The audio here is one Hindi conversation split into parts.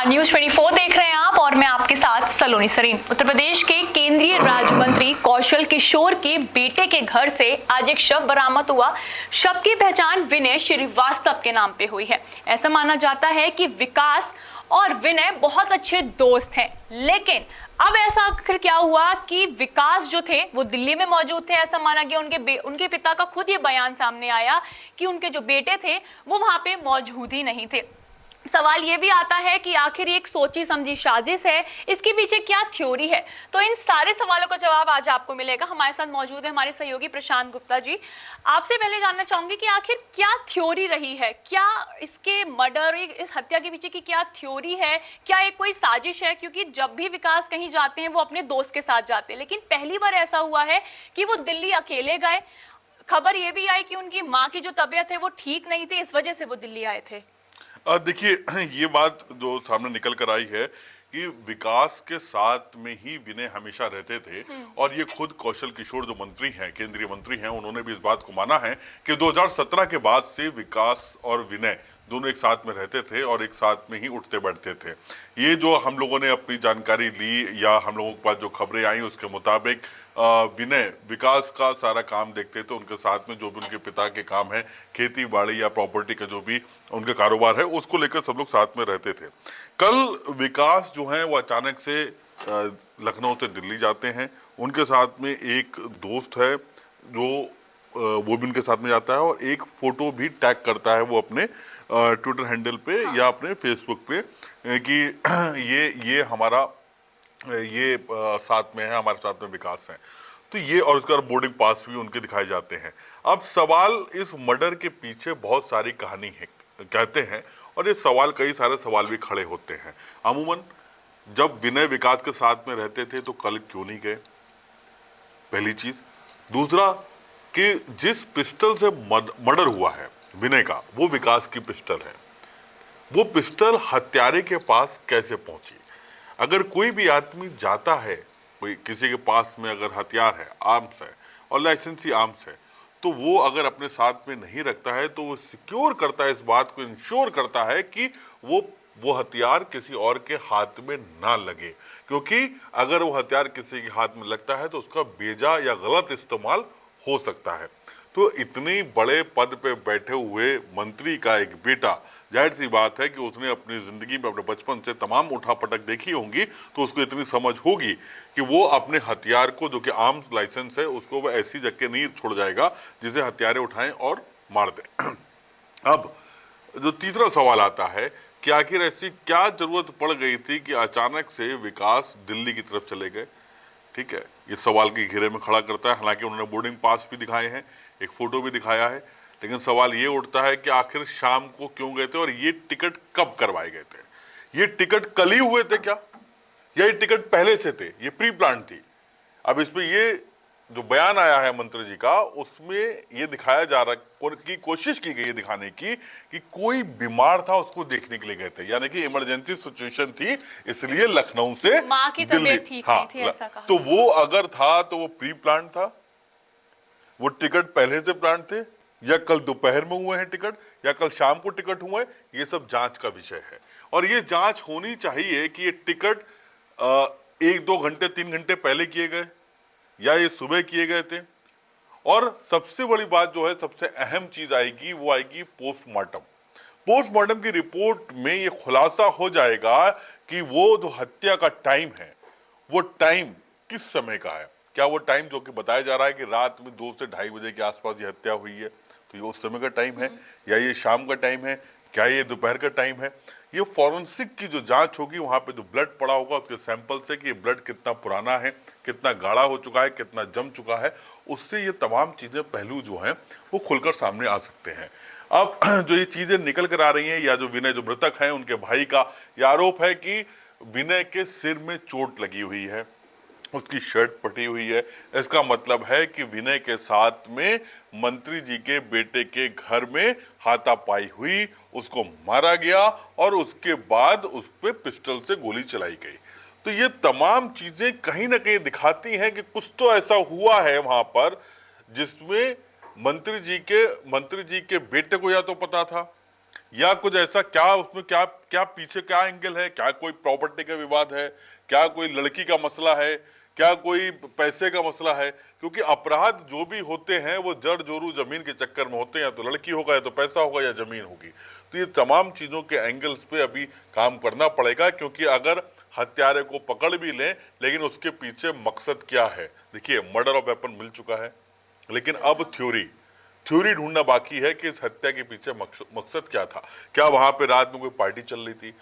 न्यूज 24 देख रहे हैं आप और मैं आपके साथ सलोनी सरीन। उत्तर प्रदेश के केंद्रीय राज्य मंत्री कौशल किशोर के बेटे के घर से आज एक शव बरामद हुआ। शव की पहचान विनय श्रीवास्तव के नाम पे हुई है। ऐसा माना जाता है कि विकास और विनय बहुत अच्छे दोस्त हैं, लेकिन अब ऐसा आखिर क्या हुआ कि विकास जो थे वो दिल्ली में मौजूद थे। ऐसा माना गया, उनके पिता का खुद ये बयान सामने आया कि उनके जो बेटे थे वो वहां पे मौजूद ही नहीं थे। सवाल ये भी आता है कि आखिर एक सोची समझी साजिश है, इसके पीछे क्या थ्योरी है। तो इन सारे सवालों का जवाब आज आपको मिलेगा। हमारे साथ मौजूद है हमारे सहयोगी प्रशांत गुप्ता जी। आपसे पहले जानना चाहूंगी कि आखिर क्या थ्योरी रही है, क्या इसके मर्डर, इस हत्या के पीछे की क्या थ्योरी है, क्या एक कोई साजिश है? क्योंकि जब भी विकास कहीं जाते हैं वो अपने दोस्त के साथ जाते हैं, लेकिन पहली बार ऐसा हुआ है कि वो दिल्ली अकेले गए। खबर ये भी आई कि उनकी माँ की जो तबीयत है वो ठीक नहीं थी, इस वजह से वो दिल्ली आए थे। देखिए, ये बात जो सामने निकल कर आई है कि विकास के साथ में ही विनय हमेशा रहते थे और ये खुद कौशल किशोर जो मंत्री हैं, केंद्रीय मंत्री हैं, उन्होंने भी इस बात को माना है कि 2017 के बाद से विकास और विनय दोनों एक साथ में रहते थे और एक साथ में ही उठते बैठते थे। ये जो हम लोगों ने अपनी जानकारी ली या हम लोगों के पास जो खबरें आई उसके मुताबिक विनय विकास का सारा काम देखते थे। उनके साथ में जो भी उनके पिता के काम है, खेती बाड़ी या प्रॉपर्टी का जो भी उनका कारोबार है, उसको लेकर सब लोग साथ में रहते थे। कल विकास जो है वो अचानक से लखनऊ से दिल्ली जाते हैं। उनके साथ में एक दोस्त है जो वो भी उनके साथ में जाता है और एक फोटो भी टैग करता है वो अपने ट्विटर हैंडल पे या अपने फेसबुक पे कि ये हमारा ये साथ में है, हमारे साथ में विकास है। तो ये और उसका बोर्डिंग पास भी उनके दिखाए जाते हैं। अब सवाल इस मर्डर के पीछे बहुत सारी कहानी है कहते हैं और ये सवाल, कई सारे सवाल भी खड़े होते हैं। अमूमन जब विनय विकास के साथ में रहते थे तो कल क्यों नहीं गए, पहली चीज। दूसरा कि जिस पिस्टल से मर्डर हुआ है विनय का, वो विकास की पिस्टल है। वो पिस्टल हत्यारे के पास कैसे पहुंची? अगर कोई भी आदमी जाता है, कोई किसी के पास में अगर हथियार है, आर्म्स है और लाइसेंसी आर्म्स है, तो वो अगर अपने साथ में नहीं रखता है तो वो सिक्योर करता है, इस बात को इंश्योर करता है कि वो हथियार किसी और के हाथ में ना लगे। क्योंकि अगर वो हथियार किसी के हाथ में लगता है तो उसका बेजा या गलत इस्तेमाल हो सकता है। तो इतनी बड़े पद पे बैठे हुए मंत्री का एक बेटा, जाहिर सी बात है कि उसने अपनी जिंदगी में, अपने बचपन से तमाम उठापटक देखी होंगी, तो उसको इतनी समझ होगी कि वो अपने हथियार को, जो कि आर्म्स लाइसेंस है, उसको वो ऐसी जगह नहीं छोड़ जाएगा जिसे हथियारे उठाएं और मार दें। अब जो तीसरा सवाल आता है कि आखिर ऐसी क्या जरूरत पड़ गई थी कि अचानक से विकास दिल्ली की तरफ चले गए? ठीक है, इस सवाल के घेरे में खड़ा करता है। हालांकि उन्होंने बोर्डिंग पास भी दिखाए हैं, एक फोटो भी दिखाया है, लेकिन सवाल ये उठता है कि आखिर शाम को क्यों गए थे और ये टिकट कब करवाए गए थे? ये टिकट कल ही हुए थे क्या, या ये टिकट पहले से थे, ये प्री प्लान थी? अब इसमें ये जो बयान आया है मंत्री जी का, उसमें ये दिखाया जा रहा की कोशिश की गई है दिखाने की कि कोई बीमार था, उसको देखने के लिए गए थे, यानी कि इमरजेंसी सिचुएशन थी, इसलिए लखनऊ से माँ की तबीयत ठीक नहीं थी, ऐसा कहा। तो वो अगर था तो वो प्री प्लान था, वो टिकट पहले से प्लान थे, या कल दोपहर में हुए हैं टिकट, या कल शाम को टिकट हुए, ये सब जांच का विषय है। और ये जांच होनी चाहिए कि ये टिकट 1-2 घंटे 3 घंटे पहले किए गए या ये सुबह किए गए थे। और सबसे बड़ी बात जो है, सबसे अहम चीज आएगी, वो आएगी पोस्टमार्टम। पोस्टमार्टम की रिपोर्ट में ये खुलासा हो जाएगा कि वो जो हत्या का टाइम है, वो टाइम किस समय का है। क्या वो टाइम जो कि बताया जा रहा है कि रात में 2 से 2:30 बजे के आसपास ये हत्या हुई है, तो ये उस समय का टाइम है, या ये शाम का टाइम है, क्या ये दोपहर का टाइम है? ये फॉरेंसिक की जो जांच होगी, वहां पे जो ब्लड पड़ा होगा उसके सैंपल से कि ये ब्लड कितना पुराना है, कितना गाढ़ा हो चुका है, कितना जम चुका है, उससे ये तमाम चीजें, पहलू जो हैं वो खुलकर सामने आ सकते हैं। अब जो ये चीजें निकल कर आ रही हैं, या जो विनय, जो मृतक है, उनके भाई का ये आरोप है कि विनय के सिर में चोट लगी हुई है, उसकी शर्ट फटी हुई है। इसका मतलब है कि विनय के साथ में मंत्री जी के बेटे के घर में हाथापाई हुई, उसको मारा गया और उसके बाद उस पे पिस्टल से गोली चलाई गई। तो ये तमाम चीजें कहीं ना कहीं दिखाती हैं कि कुछ तो ऐसा हुआ है वहां पर जिसमें मंत्री जी के बेटे को या तो पता था या कुछ ऐसा, क्या उसमें क्या क्या पीछे क्या एंगल है, क्या कोई प्रॉपर्टी का विवाद है, क्या कोई लड़की का मसला है, क्या कोई पैसे का मसला है? क्योंकि अपराध जो भी होते हैं वो जड़ जोरू जमीन के चक्कर में होते हैं, या तो लड़की होगा, या तो पैसा होगा, या जमीन होगी। तो ये तमाम चीजों के एंगल्स पे अभी काम करना पड़ेगा, क्योंकि अगर हत्यारे को पकड़ भी लें, लेकिन उसके पीछे मकसद क्या है? देखिए, मर्डर ऑफ वेपन मिल चुका है, लेकिन अब थ्योरी ढूंढना बाकी है कि इस हत्या के पीछे मकसद क्या था। क्या वहां पे रात में कोई पार्टी चल रही थी?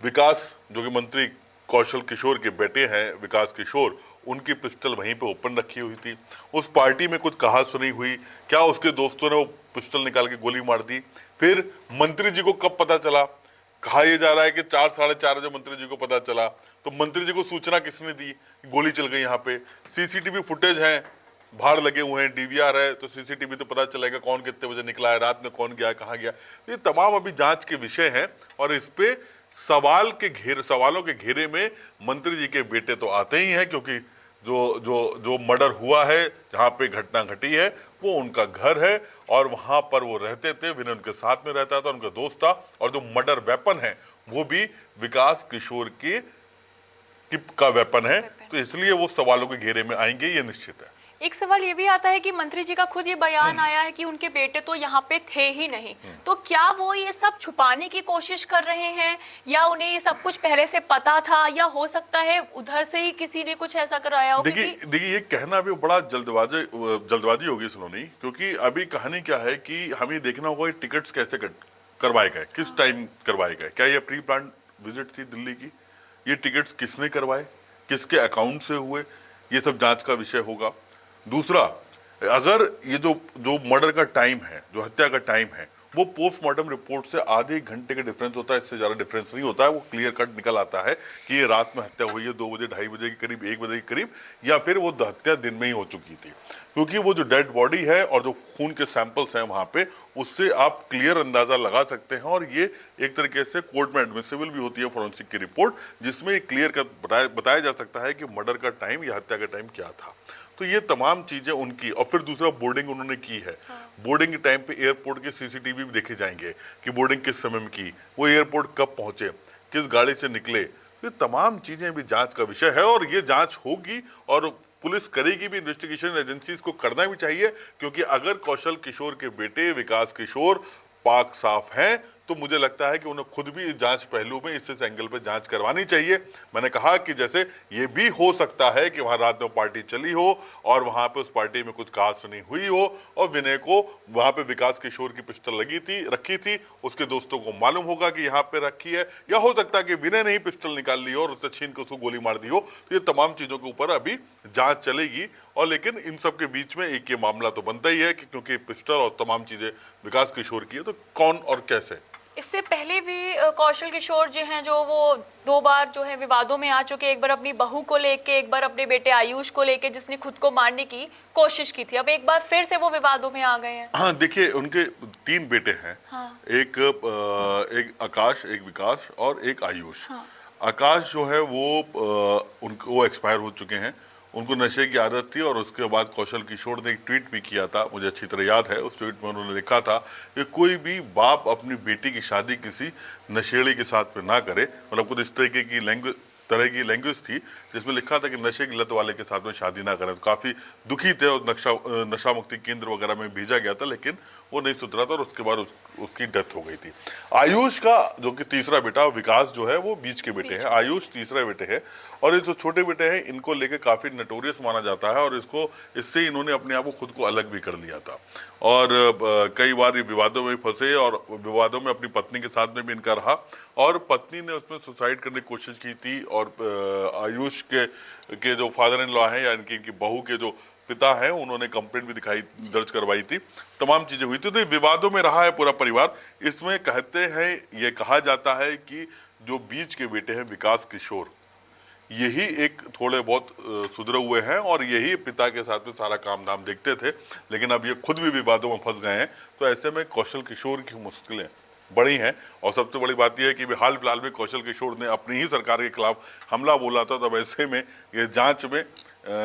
विकास, जो कि मंत्री कौशल किशोर के बेटे हैं, विकास किशोर, उनकी पिस्टल वहीं पे ओपन रखी हुई थी। उस पार्टी में कुछ कहा सुनी हुई, क्या उसके दोस्तों ने वो पिस्टल निकाल के गोली मार दी? फिर मंत्री जी को कब पता चला? कहा यह जा रहा है कि 4 साढ़े 4 बजे मंत्री जी को पता चला। तो मंत्री जी को सूचना किसने दी? गोली चल गई। यहाँ पे सीसीटीवी फुटेज है, बाहर लगे हुए हैं, डीवीआर है, तो सीसीटीवी तो पता चलेगा कौन कितने बजे निकला है, रात में कौन गया, कहाँ गया। तो ये तमाम अभी जांच के विषय हैं, और इस पे सवालों के घेरे में मंत्री जी के बेटे तो आते ही हैं, क्योंकि जो जो जो मर्डर हुआ है, जहां पे घटना घटी है, वो उनका घर है, और वहां पर वो रहते थे, विनय उनके साथ में रहता था, उनका दोस्त था, और जो मर्डर वेपन है वो भी विकास किशोर का वेपन है। तो इसलिए वो सवालों के घेरे में आएंगे, ये निश्चित है। एक सवाल ये भी आता है कि मंत्री जी का खुद ये बयान आया है कि उनके बेटे तो यहाँ पे थे ही नहीं, तो क्या वो ये सब छुपाने की कोशिश कर रहे हैं, या उन्हें ये सब कुछ पहले से पता था, या हो सकता है उधर से ही किसी ने कुछ ऐसा कराया हो? देखिए, ये कहना भी बड़ा जल्दबाजी होगी सलोनी, क्योंकि अभी कहानी क्या है कि हमें देखना होगा टिकट्स कैसे करवाए गए, किस टाइम करवाए गए। क्या ये प्री प्लान विजिट थी दिल्ली की? ये टिकट्स किसने करवाए, किसके अकाउंट से हुए, ये सब जांच का विषय होगा। दूसरा, अगर ये जो मर्डर का टाइम है, जो हत्या का टाइम है, वो पोस्टमार्टम रिपोर्ट से आधे घंटे का डिफरेंस होता है, इससे ज्यादा डिफरेंस नहीं होता है। वो क्लियर कट निकल आता है कि ये रात में हत्या हुई है, 2 बजे, 2:30 बजे के करीब, 1 बजे के करीब, या फिर वो हत्या दिन में ही हो चुकी थी। क्योंकि वो जो डेड बॉडी है और जो खून के सैंपल्स हैं वहां पे, उससे आप क्लियर अंदाजा लगा सकते हैं। और ये एक तरीके से कोर्ट में एडमिसिबल भी होती है फोरेंसिक की रिपोर्ट, जिसमें क्लियर कट बताया जा सकता है कि मर्डर का टाइम या हत्या का टाइम क्या था। तो ये तमाम चीजें उनकी, और फिर दूसरा बोर्डिंग उन्होंने की है। बोर्डिंग के टाइम पे एयरपोर्ट के सीसीटीवी भी देखे जाएंगे कि बोर्डिंग किस समय में की, वो एयरपोर्ट कब पहुंचे, किस गाड़ी से निकले। ये तमाम चीजें भी जांच का विषय है, और ये जांच होगी, और पुलिस करेगी भी, इन्वेस्टिगेशन एजेंसीज को करना भी चाहिए। क्योंकि अगर कौशल किशोर के बेटे विकास किशोर पाक साफ हैं, तो मुझे लगता है कि उन्हें खुद भी इस जांच पहलू में इस एंगल पे जांच करवानी चाहिए। मैंने कहा कि जैसे ये भी हो सकता है कि वहां रात में पार्टी चली हो, और वहां पे उस पार्टी में कुछ कहा सुनी हुई हो, और विनय को वहां पे विकास किशोर की पिस्टल रखी थी, उसके दोस्तों को मालूम होगा कि यहाँ पे रखी है, या हो सकता है कि विनय ने ही पिस्टल निकाल ली हो और उससे छीन के उसको गोली मार दी हो। तो ये तमाम चीजों के ऊपर अभी जांच चलेगी। और लेकिन इन सब के बीच में एक ये मामला तो बनता ही है कि क्योंकि पिस्टल और तमाम चीजें विकास किशोर की है, तो कौन और कैसे। इससे पहले भी कौशल किशोर जो हैं, जो वो 2 बार जो है विवादों में आ चुके, एक बार अपनी बहू को लेके, एक बार अपने बेटे आयुष को लेके, जिसने खुद को मारने की कोशिश की थी। अब एक बार फिर से वो विवादों में आ गए हैं। हाँ, देखिए, उनके 3 बेटे हैं। हाँ। एक आकाश, एक विकास और एक आयुष। हाँ। आकाश जो है वो एक्सपायर हो चुके हैं। उनको नशे की आदत थी, और उसके बाद कौशल किशोर ने एक ट्वीट भी किया था, मुझे अच्छी तरह याद है। उस ट्वीट में उन्होंने लिखा था कि कोई भी बाप अपनी बेटी की शादी किसी नशेड़ी के साथ में ना करे। मतलब कुछ इस तरह की लैंग्वेज थी, जिसमें लिखा था कि नशे की लत वाले के साथ में शादी ना करें। तो काफी दुखी थे, और नशा मुक्ति केंद्र वगैरह में भेजा गया था, लेकिन वो नहीं सुधरा था, और उसके बाद उसकी डेथ हो गई थी। आयुष का जो कि तीसरा बेटा, विकास जो है वो बीच के बेटे हैं, आयुष तीसरा बेटे हैं। और ये जो छोटे बेटे हैं, इनको लेके काफी नटोरियस माना जाता है, और इससे इन्होंने अपने आप को खुद को अलग भी कर लिया था। और कई बार ये विवादों में फंसे, और विवादों में अपनी पत्नी के साथ में भी इनका रहा, और पत्नी ने उसमें सुसाइड करने की कोशिश की थी। और आयुष के जो फादर इन लॉ हैं, या इनकी बहू के जो पिता हैं, उन्होंने कंप्लेंट भी दर्ज करवाई थी। तमाम चीजें हुई थी, तो विवादों में रहा है पूरा परिवार। इसमें कहते हैं, ये कहा जाता है कि जो बीच के बेटे हैं विकास किशोर, यही एक थोड़े बहुत सुधरे हुए हैं, और यही पिता के साथ में सारा काम धाम देखते थे। लेकिन अब ये खुद भी विवादों में फंस गए हैं। तो ऐसे में कौशल किशोर की मुश्किलें बड़ी हैं। और सबसे बड़ी बात यह है कि हाल फिलहाल में कौशल किशोर ने अपनी ही सरकार के खिलाफ हमला बोला था। तब ऐसे में ये जांच में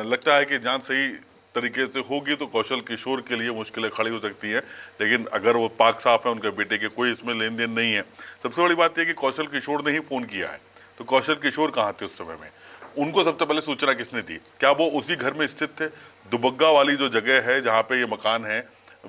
लगता है कि जांच सही तरीके से होगी तो कौशल किशोर के लिए मुश्किलें खड़ी हो सकती हैं। लेकिन अगर वो पाक साफ है, उनके बेटे के कोई इसमें लेन देन नहीं है। सबसे बड़ी बात यह कि कौशल किशोर ने ही फोन किया है, तो कौशल किशोर कहाँ थे उस समय में? उनको सबसे पहले सूचना किसने दी? क्या वो उसी घर में स्थित थे? दुबग्गा वाली जो जगह है जहाँ पे ये मकान है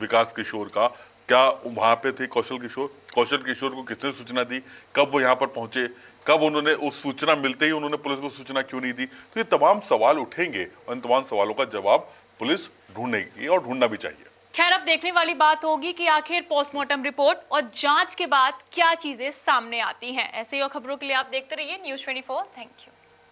विकास किशोर का, क्या वहां पे थे कौशल किशोर? कौशल किशोर को किसने सूचना दी? कब वो यहाँ पर पहुंचे? कब उन्होंने उस सूचना मिलते ही उन्होंने पुलिस को सूचना क्यों नहीं दी? तो ये तमाम सवाल उठेंगे और इन तमाम सवालों का जवाब पुलिस ढूंढेगी और ढूंढना भी चाहिए। खैर, अब देखने वाली बात होगी कि आखिर पोस्टमार्टम रिपोर्ट और जांच के बाद क्या चीजें सामने आती हैं। ऐसे ही और खबरों के लिए आप देखते रहिए News 24। Thank you.